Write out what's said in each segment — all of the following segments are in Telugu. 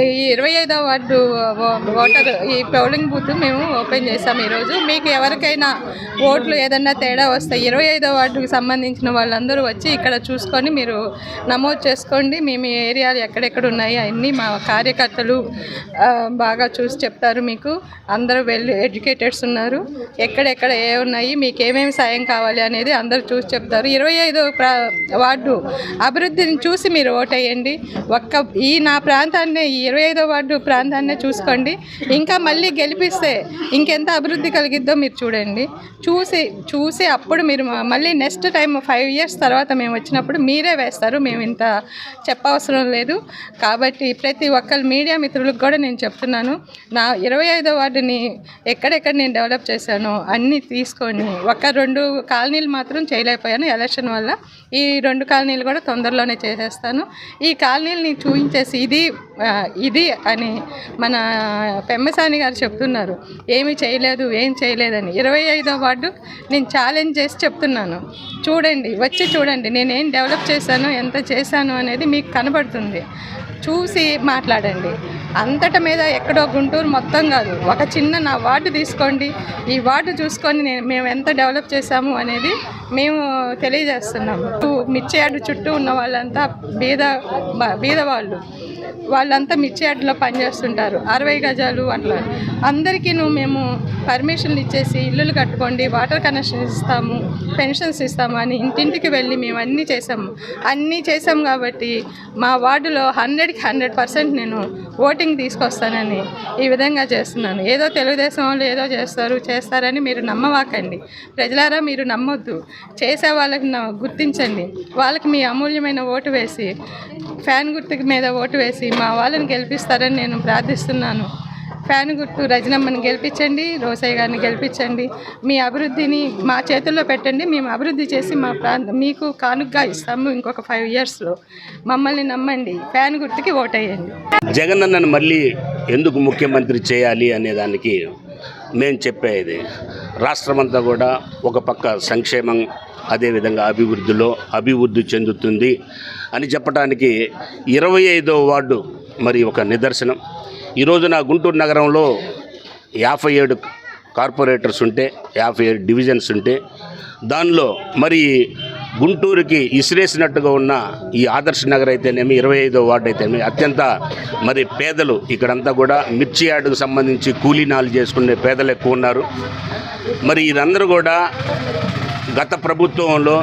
ఈ 25వ వార్డు ఓటర్ ఈ పోలింగ్ బూత్ మేము ఓపెన్ చేసాము ఈరోజు. మీకు ఎవరికైనా ఓట్లు ఏదన్నా తేడా వస్తే 25వ వార్డుకి సంబంధించిన వాళ్ళందరూ వచ్చి ఇక్కడ చూసుకొని మీరు నమోదు చేసుకోండి. మీ ఏరియాలు ఎక్కడెక్కడ ఉన్నాయి అన్నీ మా కార్యకర్తలు బాగా చూసి చెప్తారు. మీకు అందరూ వెల్ ఎడ్యుకేటెడ్స్ ఉన్నారు. ఎక్కడెక్కడ ఏ ఉన్నాయి, మీకు ఏమేమి సాయం కావాలి అనేది అందరూ చూసి చెప్తారు. 25వ వార్డు అభివృద్ధిని చూసి మీరు ఓటేయండి. నా ప్రాంతాన్ని, ఈ 25వ వార్డు ప్రాంతాన్నే చూసుకోండి. ఇంకా మళ్ళీ గెలిపిస్తే ఇంకెంత అభివృద్ధి కలిగిద్దో మీరు చూడండి. చూసి అప్పుడు మీరు మళ్ళీ నెక్స్ట్ టైం 5 years తర్వాత మేము వచ్చినప్పుడు మీరే వేస్తారు. మేము ఇంత చెప్పవసరం లేదు. కాబట్టి ప్రతి ఒక్కరు మీడియా మిత్రులకు కూడా నేను చెప్తున్నాను, నా 25వ వార్డుని ఎక్కడెక్కడ నేను డెవలప్ చేశానో అన్నీ తీసుకొని 1-2 కాలనీలు మాత్రం చేయలేకపోయాను ఎలక్షన్ వల్ల. ఈ 2 కాలనీలు కూడా తొందరలోనే చేసేస్తాను. ఈ కాలనీలని చూపించేసి ఇది అని మన పెమ్మసాని గారు చెప్తున్నారు, ఏమీ చేయలేదు ఏం చేయలేదని. 25వ వార్డు నేను ఛాలెంజ్ చేసి చెప్తున్నాను. చూడండి, వచ్చి చూడండి నేనేం డెవలప్ చేశాను, ఎంత చేశాను అనేది మీకు కనబడుతుంది. చూసి మాట్లాడండి. అంతట మీద ఎక్కడో గుంటూరు మొత్తం కాదు, ఒక చిన్న నా వార్డు తీసుకోండి. ఈ వార్డు చూసుకొని మేము ఎంత డెవలప్ చేశాము అనేది మేము తెలియజేస్తున్నాము. మిర్చి యార్డు చుట్టూ ఉన్న వాళ్ళంతా బీద వాళ్ళంతా మిర్చి యార్డులో పనిచేస్తుంటారు. 60 గజాలు అట్లా అందరికీ మేము పర్మిషన్లు ఇచ్చేసి ఇల్లులు కట్టుకోండి, వాటర్ కనెక్షన్ ఇస్తాము, పెన్షన్స్ ఇస్తాము అని ఇంటింటికి వెళ్ళి మేము అన్నీ చేసాము. కాబట్టి మా వార్డులో 100% నేను ఓటింగ్ తీసుకొస్తానని ఈ విధంగా చేస్తున్నాను. ఏదో తెలుగుదేశం వాళ్ళు ఏదో చేస్తారని మీరు నమ్మవాకండి. ప్రజలారా, మీరు నమ్మొద్దు. చేసే వాళ్ళకి గుర్తించండి. వాళ్ళకి మీ అమూల్యమైన ఓటు వేసి, ఫ్యాన్ గుర్తు మీద ఓటు వేసి మా వాళ్ళని గెలిపిస్తారని నేను ప్రార్థిస్తున్నాను. ఫ్యాన్ గుర్తు రజనమ్మని గెలిపించండి, రోసయ్య గారిని గెలిపించండి. మీ అభివృద్ధిని మా చేతుల్లో పెట్టండి. మేము అభివృద్ధి చేసి మా మీకు కానుకగా ఇస్తాము ఇంకొక 5 yearsలో. మమ్మల్ని నమ్మండి, ఫ్యాన్ గుర్తుకి ఓటేయండి. జగన్ అన్నను మళ్ళీ ఎందుకు ముఖ్యమంత్రి చేయాలి అనేదానికి మేము చెప్పేది, రాష్ట్రమంతా కూడా ఒక పక్క సంక్షేమం, అదేవిధంగా అభివృద్ధి చెందుతుంది అని చెప్పడానికి 25వ వార్డు మరి ఒక నిదర్శనం. ఈరోజు నా గుంటూరు నగరంలో 57 కార్పొరేటర్స్ ఉంటే, 57 డివిజన్స్ ఉంటే, దానిలో మరి గుంటూరుకి ఇసిరేసినట్టుగా ఉన్న ఈ ఆదర్శ నగర్ అయితేనేమి, 25వ వార్డు అయితేనేమి అత్యంత మరి పేదలు, ఇక్కడంతా కూడా మిర్చి యార్డుకు సంబంధించి కూలీనాలు చేసుకునే పేదలు ఎక్కువ ఉన్నారు. మరి వీరందరూ కూడా గత ప్రభుత్వంలో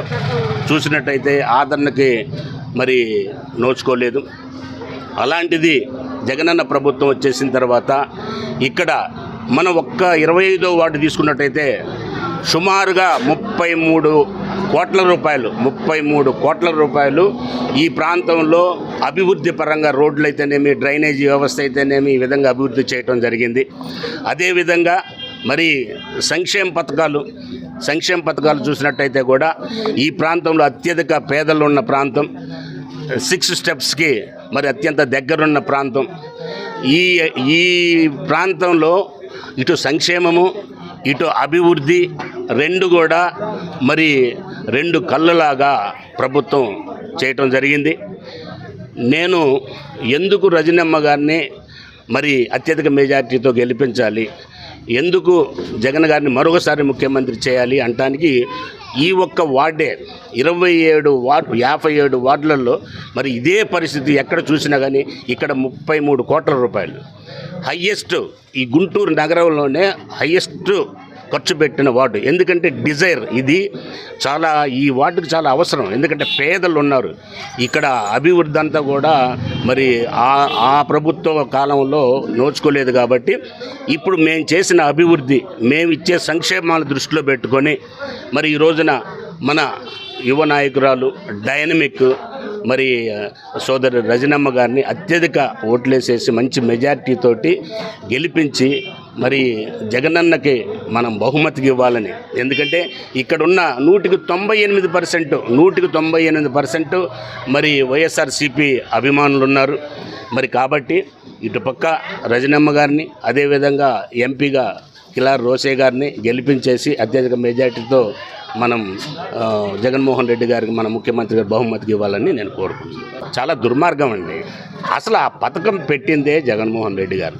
చూసినట్టయితే ఆదరణకి మరి నోచుకోలేదు. అలాంటిది జగనన్న ప్రభుత్వం వచ్చేసిన తర్వాత ఇక్కడ మనం ఒక్క 25వ వార్డు తీసుకున్నట్టయితే సుమారుగా 33 కోట్ల రూపాయలు ఈ ప్రాంతంలో అభివృద్ధి పరంగా రోడ్లు అయితేనేమి, డ్రైనేజీ వ్యవస్థ అయితేనేమి ఈ విధంగా అభివృద్ధి చేయడం జరిగింది. అదేవిధంగా మరి సంక్షేమ పథకాలు చూసినట్టయితే కూడా ఈ ప్రాంతంలో అత్యధిక పేదలు ఉన్న ప్రాంతం, 6 steps మరి అత్యంత దగ్గరున్న ప్రాంతం. ఈ ప్రాంతంలో ఇటు సంక్షేమము, ఇటు అభివృద్ధి రెండు కూడా మరి 2 కళ్ళలాగా ప్రభుత్వం చేయటం జరిగింది. నేను ఎందుకు రజనమ్మ గారిని మరి అత్యధిక మెజార్టీతో గెలిపించాలి, ఎందుకు జగన్ గారిని మరొకసారి ముఖ్యమంత్రి చేయాలి అంటానికి ఈ ఒక్క వార్డే 57 వార్డులలో మరి ఇదే పరిస్థితి ఎక్కడ చూసినా కానీ ఇక్కడ 33 కోట్ల రూపాయలు హయ్యెస్ట్, ఈ గుంటూరు నగరంలోనే హయ్యెస్ట్ ఖర్చు పెట్టిన వార్డు. ఎందుకంటే డిజైర్ ఇది చాలా, ఈ వార్డుకి చాలా అవసరం. ఎందుకంటే పేదలు ఉన్నారు ఇక్కడ. అభివృద్ధి అంతా కూడా మరి ఆ ప్రభుత్వ కాలంలో నోచుకోలేదు. కాబట్టి ఇప్పుడు మేము చేసిన అభివృద్ధి, మేము ఇచ్చే సంక్షేమాల దృష్టిలో పెట్టుకొని మరి ఈ రోజున మన యువ నాయకురాలు డైనమిక్ మరి సోదరి రజనమ్మ గారిని అత్యధిక ఓట్లేసేసి మంచి మెజార్టీతోటి గెలిపించి మరి జగనన్నకి మనం బహుమతికి ఇవ్వాలని. ఎందుకంటే ఇక్కడున్న 198% మరి వైఎస్ఆర్సీపీ అభిమానులు ఉన్నారు. మరి కాబట్టి ఇటుపక్క రజనమ్మ గారిని, అదేవిధంగా ఎంపీగా కిలార్ రోసే గారిని గెలిపించేసి అత్యధిక మెజార్టీతో మనం జగన్మోహన్ రెడ్డి గారికి మన ముఖ్యమంత్రి గారు బహుమతికి ఇవ్వాలని నేను కోరుకుంటున్నాను. చాలా దుర్మార్గం అండి. అసలు ఆ పథకం పెట్టిందే జగన్మోహన్ రెడ్డి గారు.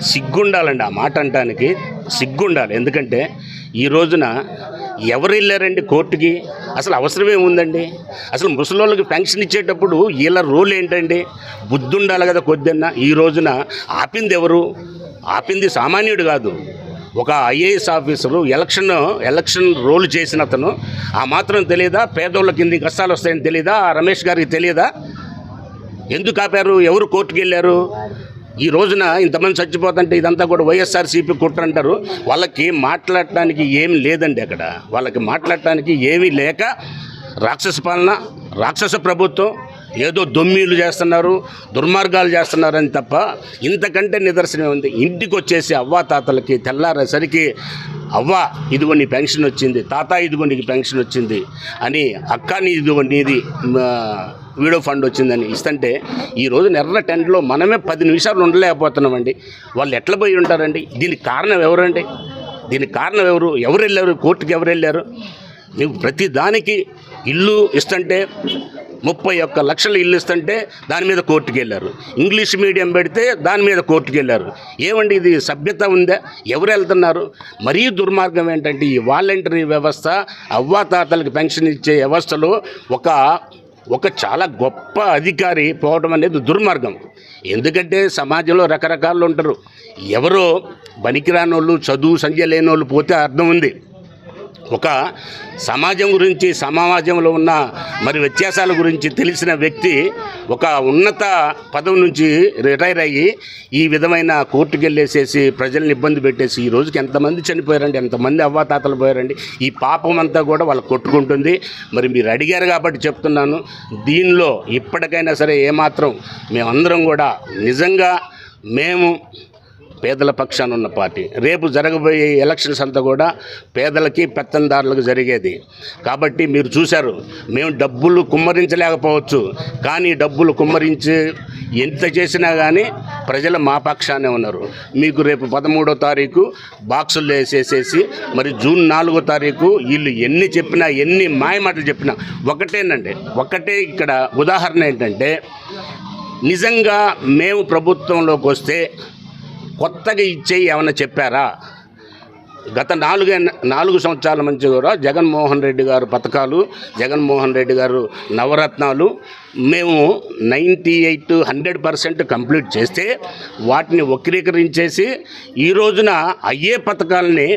సిగ్గుండాలండి ఆ మాట అనడానికి, సిగ్గుండాలి. ఎందుకంటే ఈ రోజున ఎవరు వెళ్ళారండి కోర్టుకి? అసలు అవసరమే ఉందండి? అసలు ముసలోళ్ళకి పెన్షన్ ఇచ్చేటప్పుడు వీళ్ళ రోల్ ఏంటండి? బుద్ధి ఉండాలి కదా కొద్దిన్నా. ఈ రోజున ఆపింది ఎవరు? ఆపింది సామాన్యుడు కాదు, ఒక ఐఏఎస్ ఆఫీసరు. ఎలక్షన్ రోల్ చేసిన అతను. ఆ మాత్రం తెలియదా? పేదోళ్ళకి ఇన్ని కష్టాలు వస్తాయని తెలియదా? రమేష్ గారికి తెలియదా? ఎందుకు ఆపారు? ఎవరు కోర్టుకు వెళ్ళారు? ఈ రోజున ఇంతమంది చచ్చిపోతుంటే ఇదంతా కూడా వైఎస్ఆర్సీపీ కుట్ర అంటారు. వాళ్ళకి మాట్లాడటానికి ఏమి లేదండి. అక్కడ వాళ్ళకి మాట్లాడటానికి ఏమీ లేక రాక్షస పాలన, రాక్షస ప్రభుత్వం, ఏదో దొమ్మీలు చేస్తున్నారు, దుర్మార్గాలు చేస్తున్నారని తప్ప ఇంతకంటే నిదర్శనం ఉంది. ఇంటికి వచ్చేసి అవ్వాతాతలకి తెల్లారేసరికి అవ్వ ఇదిగో నీ పెన్షన్ వచ్చింది, తాత ఇదిగో నీకు పెన్షన్ వచ్చింది అని, అక్క నీ ఇదిగో నీది వీడియో ఫండ్ వచ్చిందని ఇస్తుంటే ఈ రోజు ఎర్ర టెంట్లో మనమే 10 నిమిషాలు ఉండలేకపోతున్నామండి. వాళ్ళు ఎట్లా పోయి ఉంటారండి? దీనికి కారణం ఎవరండి? దీనికి కారణం ఎవరు? ఎవరు వెళ్ళారు కోర్టుకి? ఎవరు వెళ్ళారు? నువ్వు ప్రతి దానికి ఇల్లు ఇస్తుంటే 31 లక్షల ఇల్లు ఇస్తుంటే దాని మీద కోర్టుకు వెళ్ళారు. ఇంగ్లీష్ మీడియం పెడితే దాని మీద కోర్టుకు వెళ్ళారు. ఏమండి ఇది సభ్యత ఉందా? ఎవరు వెళ్తున్నారు? మరీ దుర్మార్గం ఏంటంటే ఈ వాలంటరీ వ్యవస్థ, అవ్వాతాతలకు పెన్షన్ ఇచ్చే వ్యవస్థలో ఒక చాలా గొప్ప అధికారి పోవడం అనేది దుర్మార్గం. ఎందుకంటే సమాజంలో రకరకాలు ఉంటారు. ఎవరో పనికిరాని వాళ్ళు, చదువు సంధ్య లేని వాళ్ళు పోతే అర్థం ఉంది. ఒక సమాజం గురించి, సమాజంలో ఉన్న మరి వ్యత్యాసాల గురించి తెలిసిన వ్యక్తి ఒక ఉన్నత పదవి నుంచి రిటైర్ అయ్యి ఈ విధమైన కోర్టుకు వెళ్ళేసేసి ప్రజల్ని ఇబ్బంది పెట్టేసి ఈ రోజుకి ఎంతమంది చనిపోయారండి, ఎంతమంది అవ్వాతాతలు పోయారండి. ఈ పాపం అంతా కూడా వాళ్ళకు కొట్టుకుంటుంది. మరి మీరు అడిగారు కాబట్టి చెప్తున్నాను, దీనిలో ఇప్పటికైనా సరే ఏమాత్రం మేమందరం కూడా నిజంగా మేము పేదల పక్షాన ఉన్న పార్టీ. రేపు జరగబోయే ఎలక్షన్స్ అంతా కూడా పేదలకి, పెత్తందారులకు జరిగేది. కాబట్టి మీరు చూశారు, మేము డబ్బులు కుమ్మరించలేకపోవచ్చు, కానీ డబ్బులు కుమ్మరించి ఎంత చేసినా కానీ ప్రజలు మా పక్షానే ఉన్నారు. మీకు రేపు 13వ తారీఖు బాక్సులు వేసేసేసి మరి జూన్ 4వ తారీఖు వీళ్ళు ఎన్ని చెప్పినా, ఎన్ని మాయమాటలు చెప్పినా ఒకటే ఇక్కడ ఉదాహరణ ఏంటంటే, నిజంగా మేము ప్రభుత్వంలోకి వస్తే కొత్తగా ఇచ్చేయి ఏమన్నా చెప్పారా? గత 4 సంవత్సరాల నుంచి కూడా జగన్మోహన్ రెడ్డి గారు పథకాలు, జగన్మోహన్ రెడ్డి గారు నవరత్నాలు మేము 98-100% కంప్లీట్ చేస్తే వాటిని వక్రీకరించేసి ఈ రోజున అయ్యే పథకాలని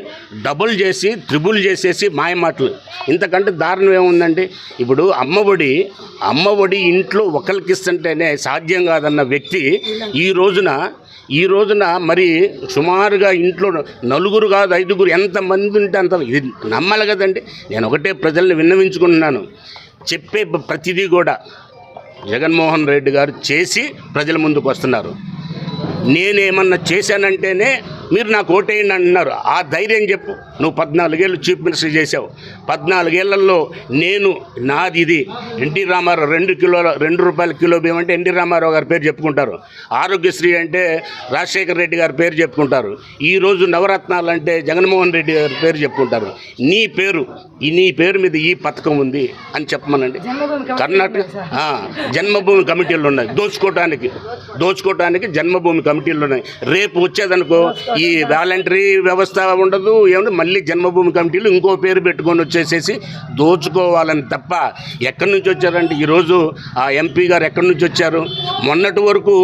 డబుల్ చేసి, త్రిబుల్ చేసేసి మాయమాటలు. ఇంతకంటే దారుణం ఏముందండి? ఇప్పుడు అమ్మఒడి ఇంట్లో ఒకరికి ఇస్తుంటేనే సాధ్యం కాదన్న వ్యక్తి ఈ రోజున మరి సుమారుగా ఇంట్లో 4 కాదు 5 ఎంతమంది ఉంటే అంత. ఇది నమ్మాలి కదండి. నేను ఒకటే ప్రజల్ని విన్నవించుకుంటున్నాను, చెప్పే ప్రతిదీ కూడా జగన్మోహన్ రెడ్డి గారు చేసి ప్రజల ముందుకు వస్తున్నారు. నేనేమన్నా చేశానంటేనే మీరు నాకు ఓటేయండి అంటున్నారు. ఆ ధైర్యం చెప్పు. నువ్వు 14 ఏళ్ళు చీఫ్ మినిస్టర్ చేసావు. 14 ఏళ్లలో నాది ఇది. ఎన్టీ రామారావు 2 రూపాయల కిలో బియ్యం అంటే ఎన్టీ రామారావు గారి పేరు చెప్పుకుంటారు. ఆరోగ్యశ్రీ అంటే రాజశేఖర రెడ్డి గారి పేరు చెప్పుకుంటారు. ఈరోజు నవరత్నాలు అంటే జగన్మోహన్ రెడ్డి గారి పేరు చెప్పుకుంటారు. నీ పేరు మీద ఈ పథకం ఉంది అని చెప్పమనండి. కర్ణాటక జన్మభూమి కమిటీలు ఉన్నాయి. దోచుకోవటానికి జన్మభూమి కమిటీలు ఉన్నాయి. రేపు వచ్చేదనుకో ఈ వాలంటరీ వ్యవస్థ ఉండదు, ఏమన్నా మళ్ళీ జన్మభూమి కమిటీలు ఇంకో పేరు పెట్టుకొని వచ్చేసేసి దోచుకోవాలని తప్ప ఎక్కడి నుంచి వచ్చారంటే ఈరోజు ఆ ఎంపీ గారు ఎక్కడి నుంచి వచ్చారు? మొన్నటి వరకు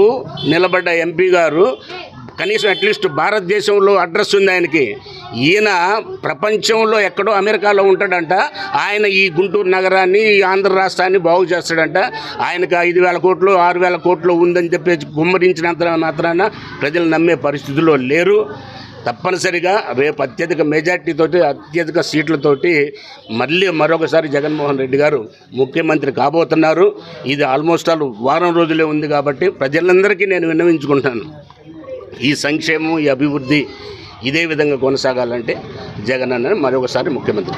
నిలబడ్డ ఎంపీ గారు కనీసం అట్లీస్ట్ భారతదేశంలో అడ్రస్ ఉంది ఆయనకి. ఈయన ప్రపంచంలో ఎక్కడో అమెరికాలో ఉంటాడంట. ఆయన ఈ గుంటూరు నగరాన్ని, ఈ ఆంధ్ర రాష్ట్రాన్ని బాగు చేస్తాడంట. ఆయనకు 5,000 కోట్లు 6,000 కోట్లు ఉందని చెప్పేసి గుమ్మరించినంత మాత్రాన ప్రజలు నమ్మే పరిస్థితుల్లో లేరు. తప్పనిసరిగా రేపు అత్యధిక మెజార్టీతోటి, అత్యధిక సీట్లతోటి మళ్ళీ మరొకసారి జగన్మోహన్ రెడ్డి గారు ముఖ్యమంత్రి కాబోతున్నారు. ఇది ఆల్మోస్ట్ వారం రోజులే ఉంది కాబట్టి ప్రజలందరికీ నేను విన్నవించుకుంటాను, ఈ సంక్షేమం, ఈ అభివృద్ధి ఇదే విధంగా కొనసాగాలంటే జగన్ అన్న మరొకసారి ముఖ్యమంత్రి.